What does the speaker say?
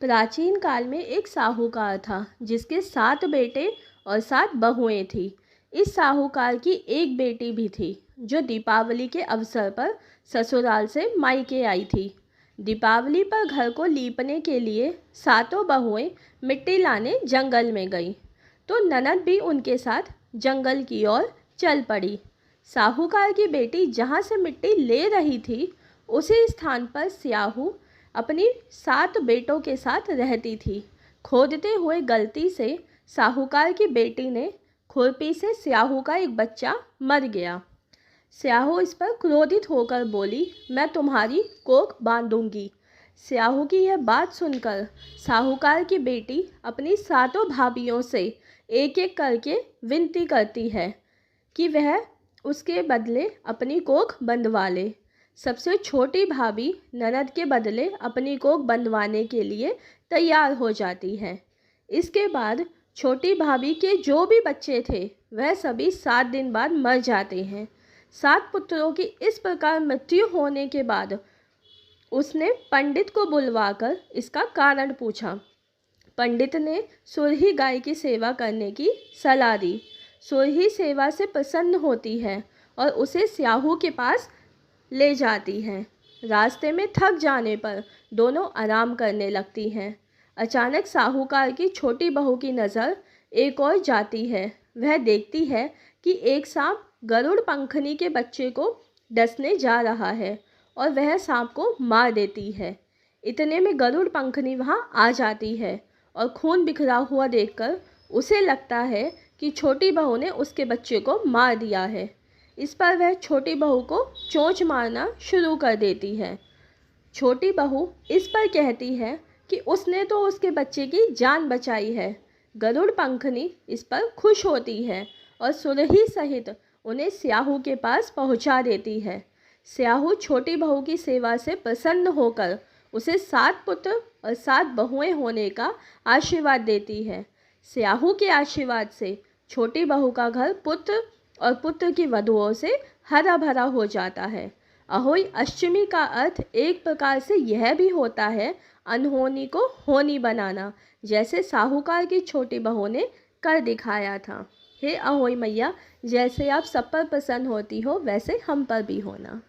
प्राचीन काल में एक साहूकार था जिसके 7 बेटे और 7 बहुएं थी। इस साहूकार की एक बेटी भी थी जो दीपावली के अवसर पर ससुराल से मायके आई थी। दीपावली पर घर को लीपने के लिए सातों बहुएं मिट्टी लाने जंगल में गईं, तो ननद भी उनके साथ जंगल की ओर चल पड़ी। साहूकार की बेटी जहाँ से मिट्टी ले रही थी उसी स्थान पर स्याहू अपनी 7 बेटों के साथ रहती थी। खोदते हुए गलती से साहूकार की बेटी ने खुरपी से स्याहू का एक बच्चा मर गया। स्याहू इस पर क्रोधित होकर बोली, मैं तुम्हारी कोख बांधूंगी। स्याहू की यह बात सुनकर साहूकार की बेटी अपनी सातों भाभियों से एक एक करके विनती करती है कि वह उसके बदले अपनी कोख बंधवा ले। सबसे छोटी भाभी ननद के बदले अपनी कोख बंधवाने के लिए तैयार हो जाती है। इसके बाद छोटी भाभी के जो भी बच्चे थे वह सभी 7 दिन बाद मर जाते हैं। 7 पुत्रों की इस प्रकार मृत्यु होने के बाद उसने पंडित को बुलवाकर इसका कारण पूछा। पंडित ने सुरही गाय की सेवा करने की सलाह दी। सुरही सेवा से प्रसन्न होती है और उसे स्याहू के पास ले जाती हैं। रास्ते में थक जाने पर दोनों आराम करने लगती हैं। अचानक साहूकार की छोटी बहू की नज़र एक और जाती है। वह देखती है कि एक सांप गरुड़ पंखनी के बच्चे को डसने जा रहा है और वह सांप को मार देती है। इतने में गरुड़ पंखनी वहां आ जाती है और खून बिखरा हुआ देखकर उसे लगता है कि छोटी बहू ने उसके बच्चे को मार दिया है। इस पर वह छोटी बहू को चोंच मारना शुरू कर देती है। छोटी बहू इस पर कहती है कि उसने तो उसके बच्चे की जान बचाई है। गरुड़ पंखनी इस पर खुश होती है और सुरही सहित उन्हें स्याहू के पास पहुंचा देती है। स्याहू छोटी बहू की सेवा से प्रसन्न होकर उसे 7 पुत्र और 7 बहुएं होने का आशीर्वाद देती है। स्याहू के आशीर्वाद से छोटी बहू का घर पुत्र और पुत्र की वधुओं से हरा भरा हो जाता है। अहोई अष्टमी का अर्थ एक प्रकार से यह भी होता है अनहोनी को होनी बनाना, जैसे साहूकार की छोटी बहू ने कर दिखाया था। हे अहोई मैया, जैसे आप सब पर प्रसन्न होती हो वैसे हम पर भी होना।